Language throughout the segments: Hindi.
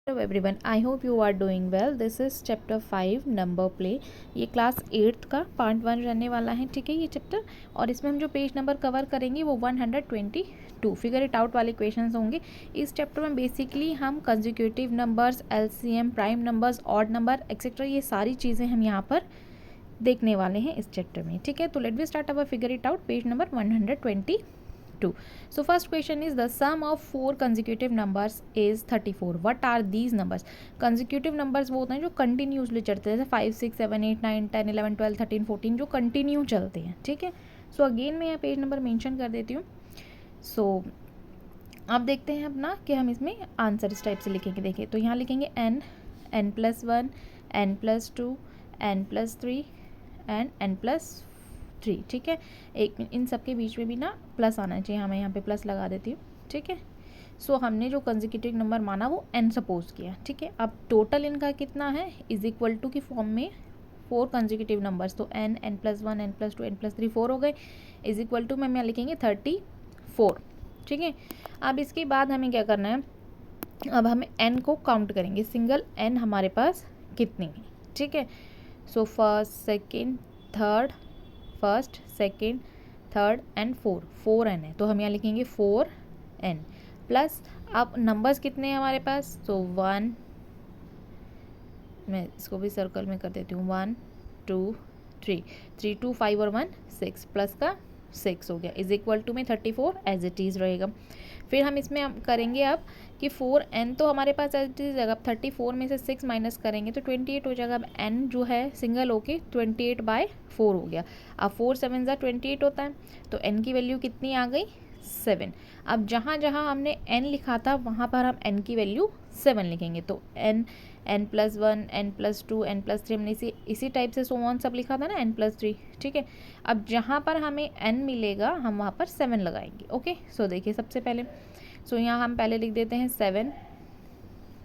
Hello everyone, I hope you are doing well. This is chapter 5 number play. ये क्लास 8th का पार्ट 1 रहने वाला है, ठीक है ये चैप्टर। और इसमें हम जो पेज नंबर कवर करेंगे वो 122 फिगर इट आउट वाले क्वेश्चंस होंगे। इस चैप्टर में बेसिकली हम consecutive numbers, LCM, prime numbers, odd number etcetera, ये सारी चीज़ें हम यहाँ पर देखने वाले हैं इस चैप्टर में, ठीक है। तो let we start our figure it out, page number 122. So first question is the sum of 4 consecutive numbers is 34. What are these numbers? Consecutive numbers वो होते हैं जो कंटिन्यूसली चलते हैं, जैसे 5 6 7 8 9 10 11 12 13 14 जो कंटिन्यू चलते हैं, ठीक है। सो अगेन मैं यहाँ पेज नंबर मेंशन कर देती हूँ। सो अब देखते हैं अपना कि हम इसमें आंसर इस टाइप से लिखेंगे। देखिए तो यहाँ लिखेंगे n, n+1, n+2, n+3 and n+3, ठीक है। एक इन सब के बीच में भी ना प्लस आना चाहिए, हाँ मैं यहाँ पे प्लस लगा देती हूँ, ठीक है। सो हमने जो कंसेक्यूटिव नंबर माना वो n सपोज किया, ठीक है। अब टोटल इनका कितना है, इज इक्वल टू की फॉर्म में 4 कंसेक्यूटिव नंबर्स, तो n, n+1, n+2, n+3 4 हो गए, इज इक्वल टू में लिखेंगे 34, ठीक है। अब इसके बाद हमें क्या करना है, अब हमें n को काउंट करेंगे, सिंगल n हमारे पास कितनी है, ठीक है। So first second third, first second third and 4n है, तो हम यहाँ लिखेंगे 4n प्लस, अब नंबर्स कितने हैं हमारे पास, तो 1, मैं इसको भी सर्कल में कर देती हूँ, 1 2 3, 3 2 5 और 1 6 प्लस का 6 हो गया, इज इक्वल टू में 34 एज इट इज़ रहेगा। फिर हम इसमें हम करेंगे अब कि 4n तो हमारे पास एज इट इज़ रहेगा, अब 34 में से 6 माइनस करेंगे तो 28 हो जाएगा। अब n जो है सिंगल होके 28/4 हो गया। अब 4 7 ज़ा 28 होता है, तो n की वैल्यू कितनी आ गई, 7। अब जहाँ जहाँ हमने n लिखा था वहाँ पर हम n की वैल्यू 7 लिखेंगे, तो n+1, n+2, n+3 हमने इसी टाइप से सो ऑन सब लिखा था ना, n+3, ठीक है। अब जहाँ पर हमें n मिलेगा हम वहाँ पर 7 लगाएंगे, ओके। सो देखिए सबसे पहले, सो यहाँ हम पहले लिख देते हैं 7,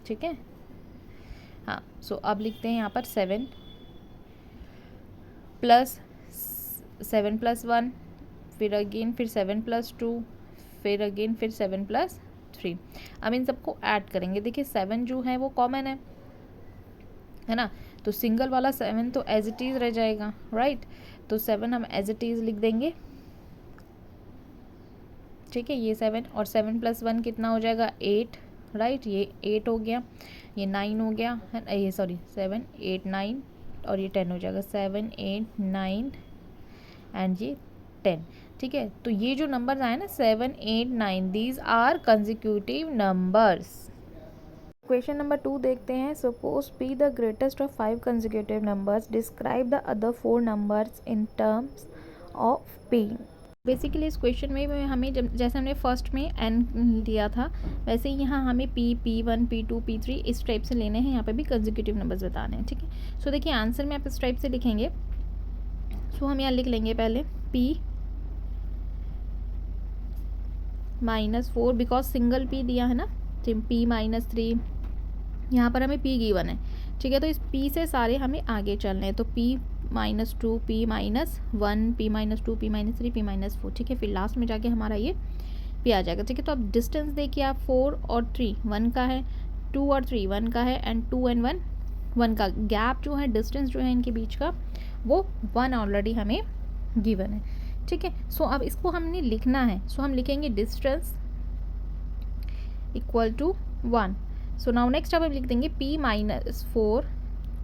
ठीक है। हाँ, सो अब लिखते हैं यहाँ पर 7 प्लस 7+1, फिर अगेन फिर 7+2, फिर अगेन फिर 7+3। अब इन सबको ऐड करेंगे। देखिए 7 जो है वो कॉमन है ना, तो सिंगल वाला 7 तो एज इट इज़ रह जाएगा, राइट। तो 7 हम एज इट इज़ लिख देंगे, ठीक है। ये 7 और 7+1 कितना हो जाएगा, 8, राइट। ये 8 हो गया, ये 9 हो गया है, ये सॉरी 7 8 9 और ये 10 हो जाएगा, 7 8 9 एंड ये 10, ठीक है। तो ये जो नंबर आए ना 7 8 9, these are consecutive numbers. Question number 2 देखते हैं। Suppose P the greatest of 5 consecutive numbers, describe the other 4 numbers in terms of P. Basically इस क्वेश्चन में हमें जैसे हमने फर्स्ट में n लिया था वैसे ही यहाँ हमें p1 p2 p3 इस टाइप से लेने हैं, यहाँ पे भी कंसेक्यूटिव नंबर्स बताने हैं, ठीक है। सो देखिए आंसर में आप इस टाइप से लिखेंगे। सो हम यहाँ लिख लेंगे पहले p -4, बिकॉज सिंगल p दिया है ना, तो p -3, यहाँ पर हमें p गिवन है, ठीक है। तो इस p से सारे हमें आगे चलने हैं, तो p -2, p -1, p -2, p -3, p -4, ठीक है। फिर लास्ट में जाके हमारा ये p आ जाएगा, ठीक है। तो अब डिस्टेंस देखिए आप, 4 और 3 1 का है, 2 और 3 1 का है, एंड 2 and 1 1 का। गैप जो है, डिस्टेंस जो है इनके बीच का वो 1 ऑलरेडी हमें गिवन है, ठीक है। सो अब इसको हमने लिखना है, सो हम लिखेंगे distance equal to 1। So now next अब हम लिख देंगे p -4,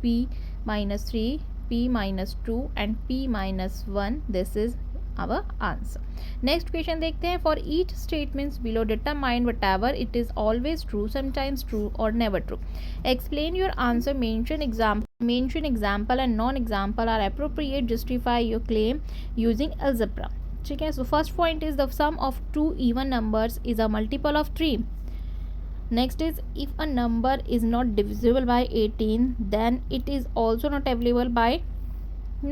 p -3, p -2 and p -1, this is our answer. Next question देखते हैं। For each statements below determine whatever it is always true, sometimes true और never true. Explain your answer, mention example and non example are appropriate, justify your claim using algebra, ठीक है। So first point is the sum of 2 even numbers is a multiple of 3. Next is, if a number is not divisible by 18 then it is also not divisible by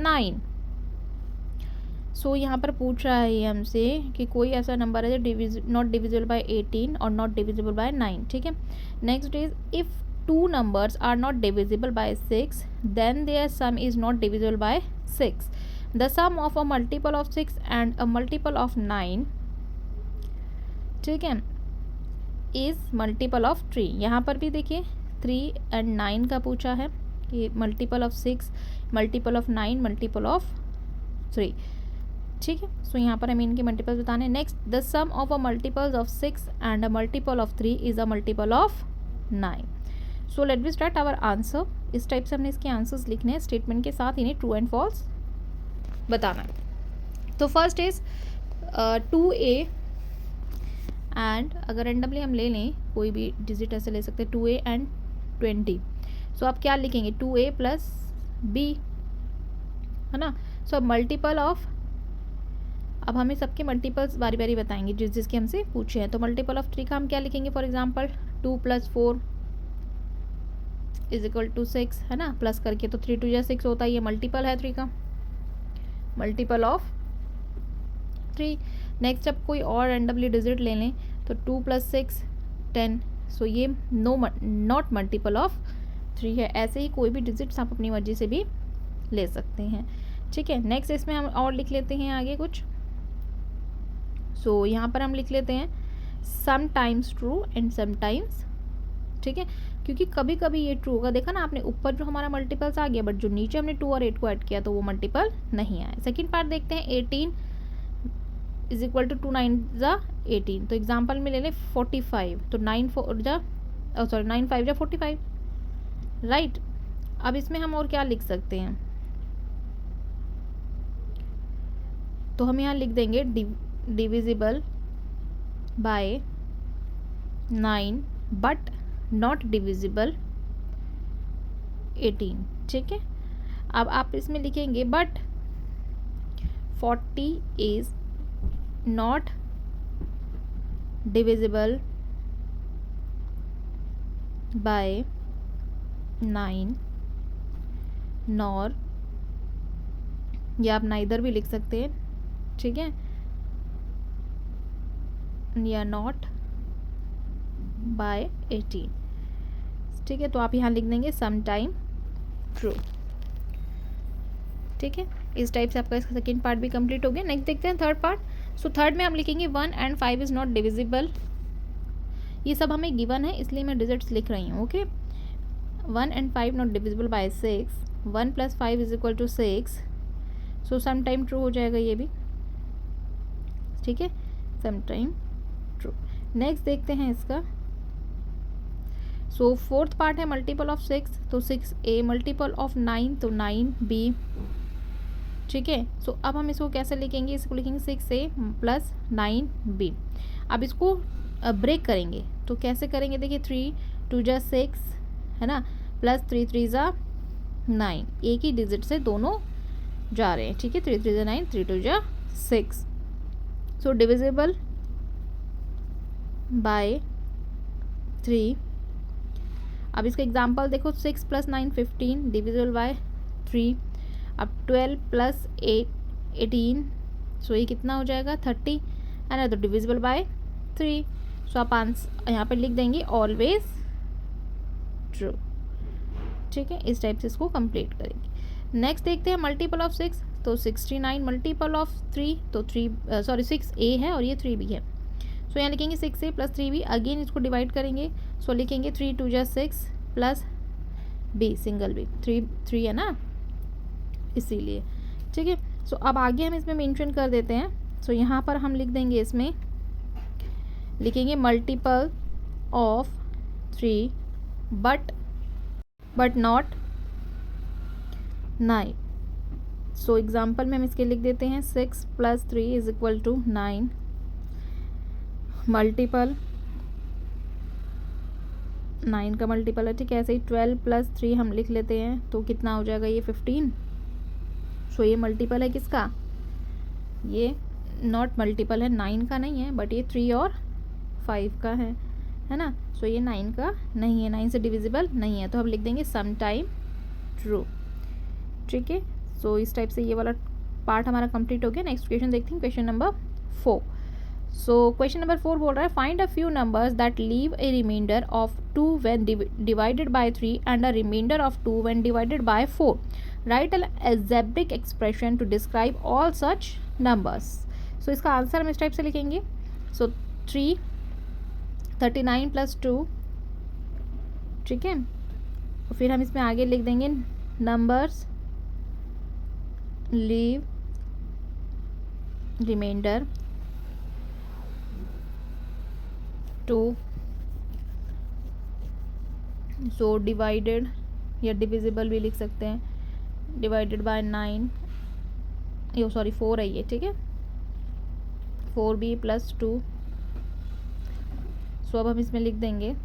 9. सो यहाँ पर पूछ रहा है ये हमसे कि कोई ऐसा नंबर है जो नॉट डिविजिबल बाय 18 और नॉट डिविजिबल बाय 9, ठीक है। Next is, if 2 numbers are not divisible by 6 then their sum is not divisible by 6. The sum of a multiple of 6 and a multiple of 9, ठीक है, इज़ मल्टीपल ऑफ 3। यहाँ पर भी देखिए 3 एंड 9 का पूछा है, ये multiple of 6, multiple of 9, multiple of 3, ठीक है। सो यहाँ पर हमें इनके मल्टीपल्स बताने हैं। Next, the sum of a multiples of 6 and a multiple of 3 is a multiple of 9। So let we start our answer. इस टाइप से हमने इसके आंसर्स लिखने हैं स्टेटमेंट के साथ, इन्हें ट्रू एंड फॉल्स बताना है। तो फर्स्ट इज 2a एंड, अगर रेंडमली हम ले लें कोई भी डिजिट ऐसे ले सकते हैं, 2a एंड 20। सो आप क्या लिखेंगे, 2a प्लस b, है ना। सो अब मल्टीपल ऑफ, अब हमें सबके मल्टीपल्स बारी बारी बताएंगे जिसके हमसे पूछे हैं। तो मल्टीपल ऑफ 3 का हम क्या लिखेंगे, फॉर एग्जांपल 2 + 4 = 6, है ना, प्लस करके तो 3 × 2 = 6 होता है, ये मल्टीपल है 3 का, मल्टीपल ऑफ 3। नेक्स्ट, अब कोई और रैंडमली डिजिट ले लें तो 2 + 6 10, सो ये नॉट मल्टीपल ऑफ 3 है। ऐसे ही कोई भी डिजिट्स आप अपनी मर्जी से भी ले सकते हैं, ठीक है। नेक्स्ट, इसमें हम और लिख लेते हैं आगे कुछ। सो यहाँ पर हम लिख लेते हैं समटाइम्स ट्रू एंड समटाइम्स, ठीक है, क्योंकि कभी कभी ये ट्रू होगा। देखा ना आपने, ऊपर जो हमारा मल्टीपल्स आ गया, बट जो नीचे हमने 2 और 8 को ऐड किया तो वो मल्टीपल नहीं आया। सेकंड पार्ट देखते हैं, 18 = 2 9 × 18। तो एग्जाम्पल में ले लें 45, तो 9 5 × 45, राइट। अब इसमें हम और क्या लिख सकते हैं, तो हम यहाँ लिख देंगे divisible by 9 but not divisible 18, ठीक है। अब आप इसमें लिखेंगे but 40 is not divisible by 9 nor, या आप नाइदर भी लिख सकते हैं, ठीक है, या नॉट बाय 18, ठीक है। तो आप यहाँ लिख देंगे समटाइम ट्रू, ठीक है। इस टाइप से आपका इसका सेकेंड पार्ट भी कंप्लीट हो गया। नेक्स्ट देखते हैं थर्ड पार्ट। सो थर्ड में हम लिखेंगे 1 and 5 इज़ नॉट डिविजिबल। ये सब हमें गिवन है इसलिए मैं डिजिट्स लिख रही हूँ, okay. 1 and 5 not divisible by 6, 1 + 5 = 6, so sometime true हो जाएगा ये भी, ठीक है, समटाइम ट्रू। नेक्स्ट देखते हैं इसका। सो फोर्थ पार्ट है मल्टीपल ऑफ 6, तो 6a, मल्टीपल ऑफ 9 तो 9b, ठीक है। सो अब हम इसको कैसे लिखेंगे, इसको लिखेंगे 6a + 9b। अब इसको ब्रेक करेंगे तो कैसे करेंगे, देखिए 3 × 2 = 6, है ना, प्लस 3 × 3 = 9, एक ही डिजिट से दोनों जा रहे हैं, ठीक है। 3 × 3 = 9, 3 × 2 = 6, सो डिविजिबल बाय 3। अब इसका एग्जांपल देखो, 6 + 9 15, डिविजिबल बाय 3। अब 12 + 8 18, सो ये कितना हो जाएगा 30, है ना, तो डिविजिबल बाय 3। सो आप आंसर यहाँ पे लिख देंगे ऑलवेज ट्रू, ठीक है। इस टाइप से इसको कंप्लीट करेंगे। नेक्स्ट देखते हैं मल्टीपल ऑफ 6, तो 69, मल्टीपल ऑफ 3 तो 6a है और ये 3b है। सो यहाँ लिखेंगे 6a + 3b, अगेन इसको डिवाइड करेंगे, सो लिखेंगे 3 × 2 = 6 प्लस b, सिंगल b, 3 है ना, इसीलिए, ठीक है। सो अब आगे हम इसमें मेंशन कर देते हैं। सो यहाँ पर हम लिख देंगे, इसमें लिखेंगे multiple of 3 but not 9। So example में हम इसके लिख देते हैं 6 + 3 = 9, मल्टीपल 9 का मल्टीपल है, ठीक है। ऐसे ही 12 + 3 हम लिख लेते हैं, तो कितना हो जाएगा ये 15। सो ये मल्टीपल है किसका, ये नॉट मल्टीपल है, 9 का नहीं है, बट ये 3 और 5 का है ना। सो ये 9 का नहीं है, 9 से डिविजिबल नहीं है, तो हम लिख देंगे समटाइम ट्रू, ठीक है। सो इस टाइप से ये वाला पार्ट हमारा कंप्लीट हो गया। नेक्स्ट क्वेश्चन देखते हैं, question number 4। So question number 4 बोल रहा है, find a few numbers that leave a remainder of 2 when divided by 3 and a remainder of 2 when divided by 4। Write an algebraic expression to describe all such numbers. So इसका आंसर हम इस टाइप से लिखेंगे। सो 3 39 + 2 ठीक है। फिर हम इसमें आगे लिख देंगे numbers leave remainder 2, so divided या डिविजिबल भी लिख सकते हैं, डिवाइडेड बाय 9, ये सॉरी 4 है ये, ठीक है, 4b + 2। सो अब हम इसमें लिख देंगे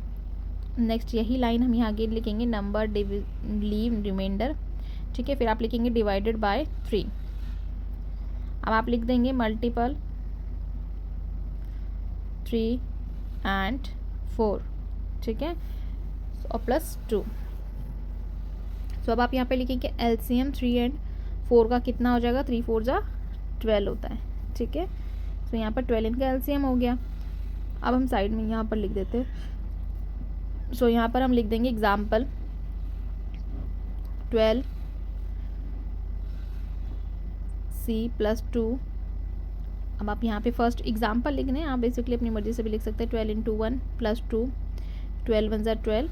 नेक्स्ट यही लाइन हम यहाँ आगे लिखेंगे नंबर लीव रिमाइंडर, ठीक है। फिर आप लिखेंगे डिवाइडेड बाय 3। अब आप लिख देंगे मल्टीपल 3 and 4, ठीक है, और +2। सो अब आप यहाँ पे लिखेंगे एलसीएम 3 and 4 का कितना हो जाएगा, 3 4 जा 12 होता है, ठीक है। तो यहाँ पर 12 इनका एलसीएम हो गया। अब हम साइड में यहाँ पर लिख देते हैं। सो यहाँ पर हम लिख देंगे एग्जाम्पल 12c + 2। अब आप यहाँ पे फर्स्ट एग्जाम्पल लिखने हैं, आप बेसिकली अपनी मर्जी से भी लिख सकते हैं। 12 × 1 + 2, 12 1 = 12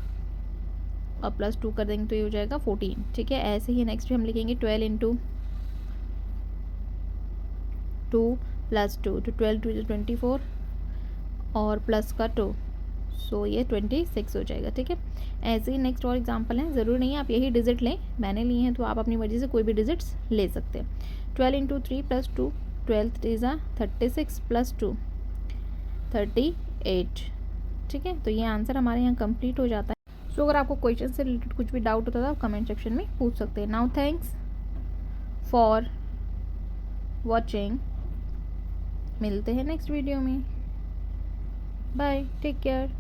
और +2 कर देंगे तो ये हो जाएगा 14, ठीक है। ऐसे ही नेक्स्ट भी हम लिखेंगे 12 × 2 + 2, तो 12 2 = 24 और प्लस का 2, सो ये 26 हो जाएगा, ठीक है। ऐसे ही नेक्स्ट और एग्जांपल हैं, ज़रूरी नहीं है आप यही डिजिट लें, मैंने लिए हैं तो आप अपनी मर्ज़ी से कोई भी डिजिट्स ले सकते हैं। 12 × 3 + 2, 12 3 = 36 + 2 38, ठीक है। तो ये आंसर हमारे यहाँ कंप्लीट हो जाता है। सो अगर आपको क्वेश्चन से रिलेटेड कुछ भी डाउट होता था आप कमेंट सेक्शन में पूछ सकते हैं। नाउ थैंक्स फॉर वॉचिंग, मिलते हैं नेक्स्ट वीडियो में। Bye, take care.